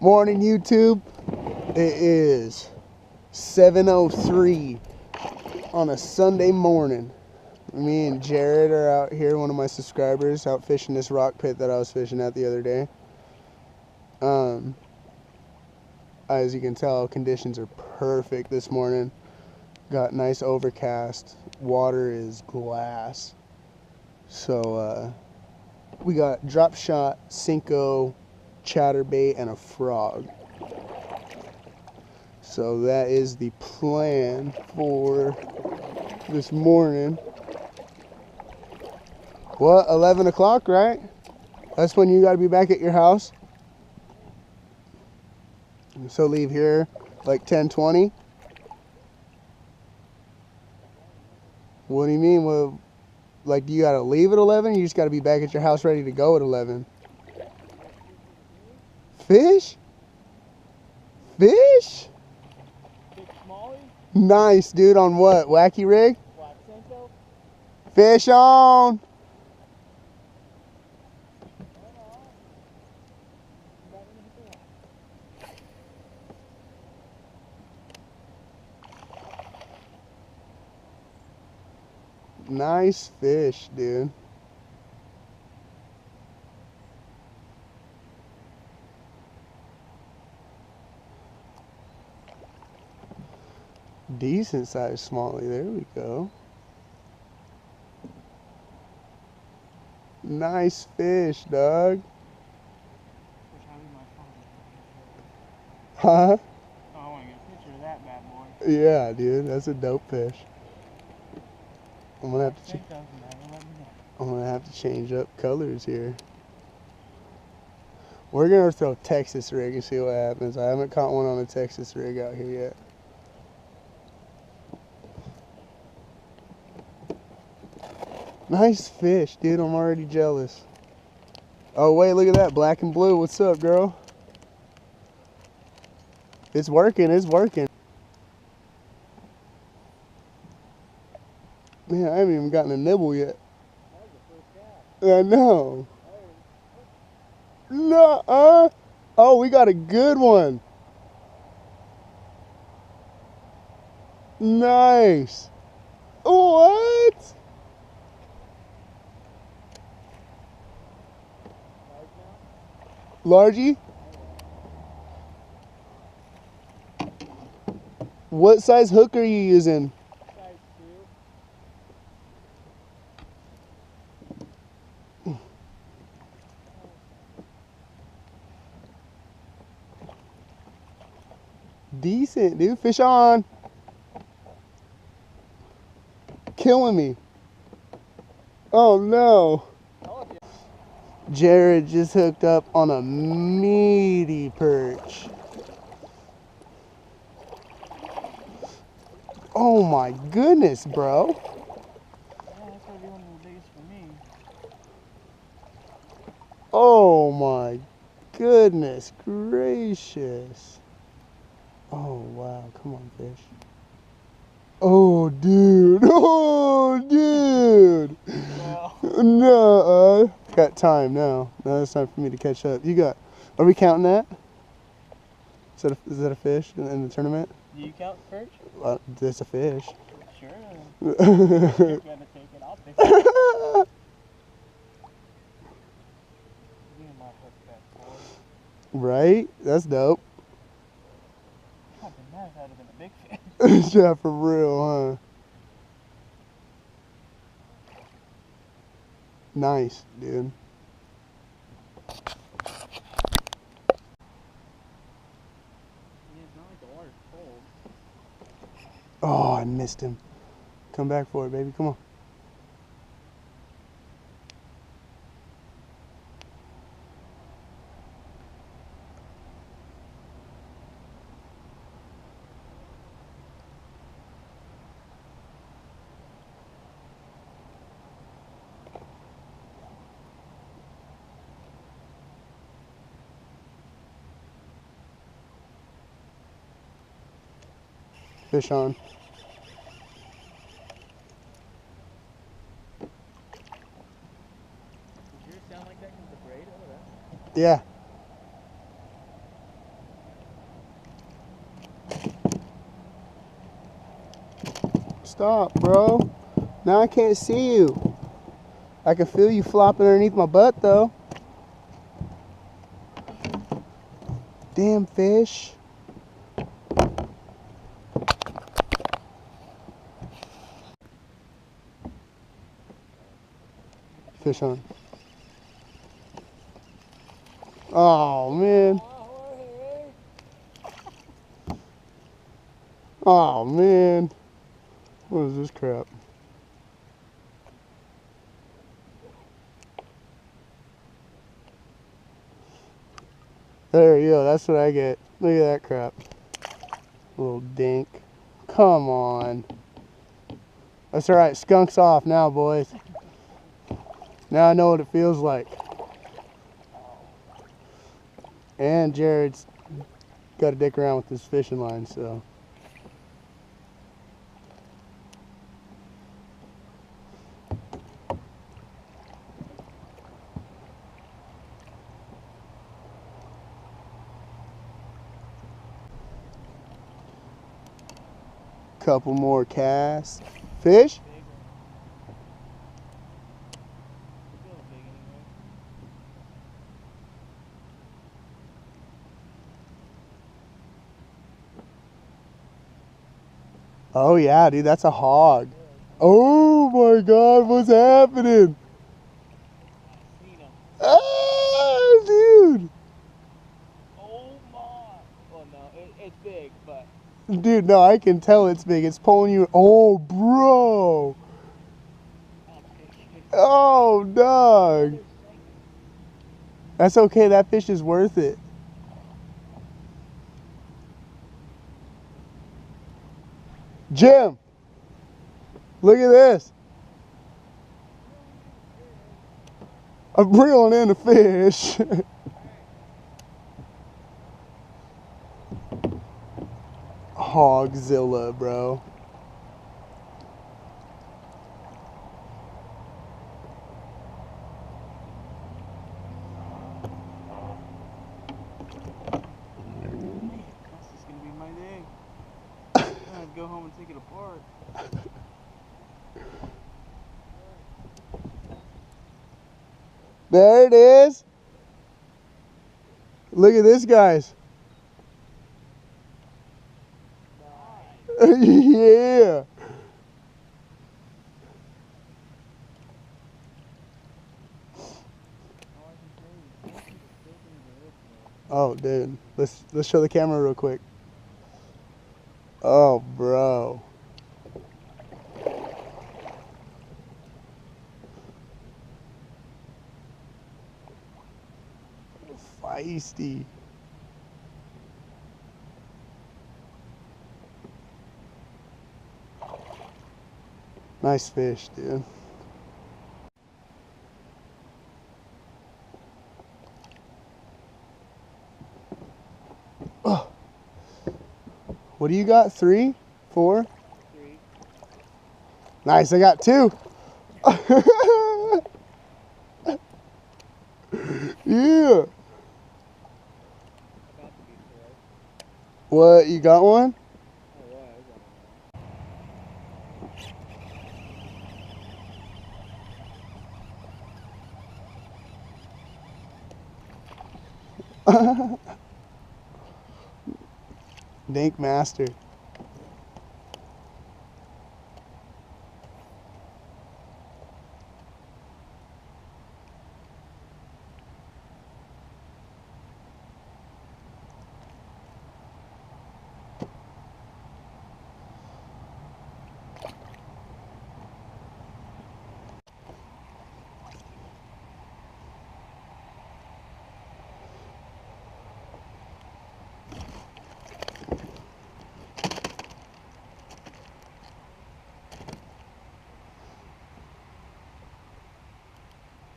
Morning, YouTube. It is 7:03 on a Sunday morning. Me and Jared are out here, one of my subscribers, out fishing this rock pit that I was fishing at the other day. As you can tell, conditions are perfect this morning. Got nice overcast. Water is glass. So we got drop shot, Cinco, chatterbait, and a frog. So that is the plan for this morning. What, 11 o'clock, right? That's when you got to be back at your house. So leave here like 10:20. What do you mean? Well, like, do you got to leave at 11? You just got to be back at your house ready to go at 11. Fish? Fish? Nice, dude. On what? Wacky rig? Fish on! Nice fish, dude. Decent sized smallie. There we go. Nice fish, dog. Huh? Oh, I want to get a picture of that bad boy. Yeah, dude. That's a dope fish. I'm gonna have to change up colors here. We're gonna throw Texas rig and see what happens. I haven't caught one on a Texas rig out here yet. Nice fish, dude. I'm already jealous. Oh wait, look at that, black and blue. What's up, girl? It's working. It's working. Man, I haven't even gotten a nibble yet. I know. No, oh, we got a good one. Nice. What? Largie? What size hook are you using? Size 2. Decent, dude. Fish on. Killing me. Oh no. Jared just hooked up on a meaty perch. Oh my goodness, bro. Yeah, that's gonna be one of the biggest for me. Oh my goodness gracious. Oh wow, come on, fish. Oh dude. Oh dude. No. Got time now. Now it's time for me to catch up. You got, are we counting that? Is that a fish in the tournament? Do you count perch? That's a fish. Sure. You're gonna take it. I'll pick it. Right? That's dope. God, that would have been a big fish. Yeah, for real, huh? Nice, dude. Yeah, it's not like the water's cold. Oh, I missed him. Come back for it, baby. Come on. Fish on. Does yours sound like that because of the braid? Oh, that. Yeah. stop, bro. Now I can't see you. I can feel you flopping underneath my butt, though. Damn fish. Fish on. Oh, man. Oh, man. What is this crap? There you go. That's what I get. Look at that crap. Little dink. Come on. That's all right. Skunk's off now, boys. Now I know what it feels like. And Jared's got to dick around with this fishing line, so. Couple more casts. Fish? Oh yeah, dude, that's a hog. Oh my God, what's happening? Ah, dude. Oh my. Well, no, it's big, but. Dude, no, I can tell it's big. It's pulling you. Oh, bro. Oh, dog. That's okay. That fish is worth it. Jim, look at this. I'm reeling in a fish. Hogzilla, bro. This is gonna be my day. I'd go home and take it apart. There it is. Look at this, guys. Yeah. Oh, dude. Let's show the camera real quick. Oh, bro. Feisty. Nice fish, dude. Oh. What do you got? 3? 4? 3. Nice, I got 2. Yeah. About to be 4. What, you got one? Oh, yeah, I got Dink master. As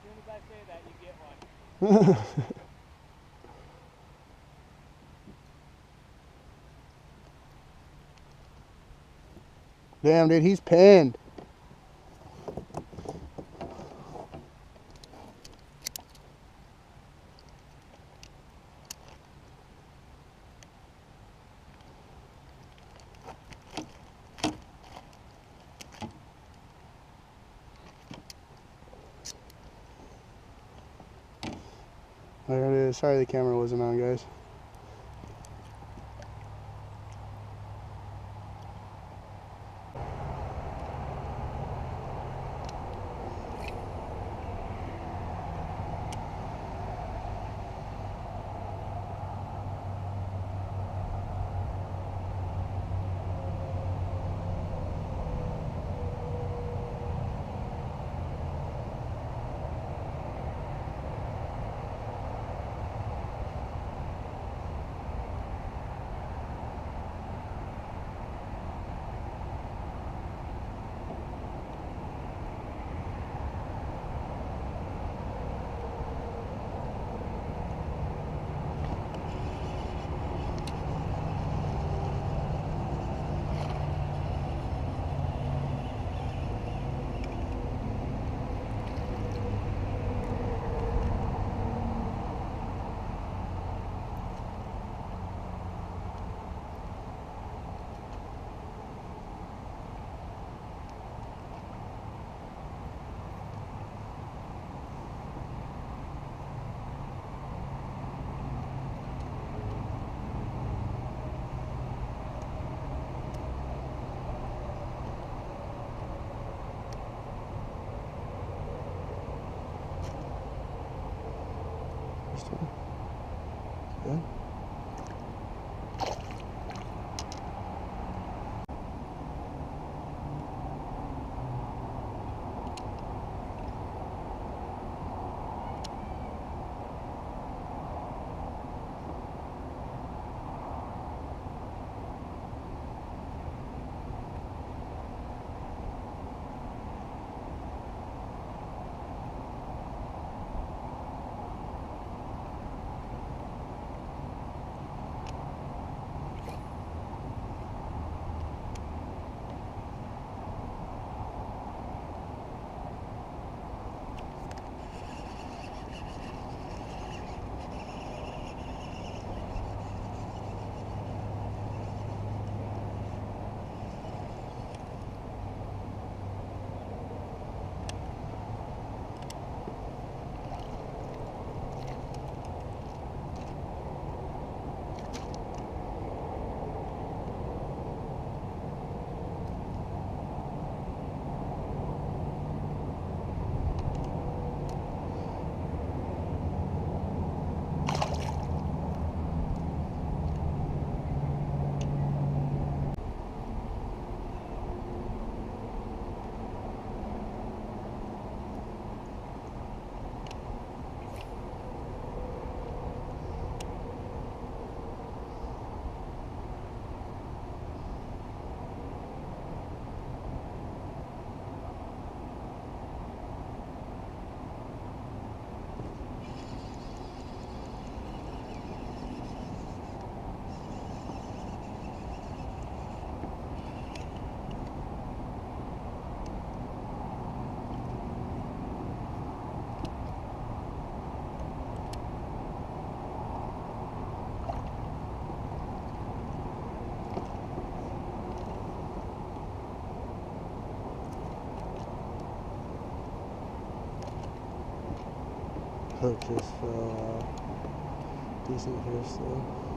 soon as I say that, you get one. Damn, dude, he's pinned. There it is. Sorry the camera wasn't on, guys. Good. Hook just fell out. Decent fish though.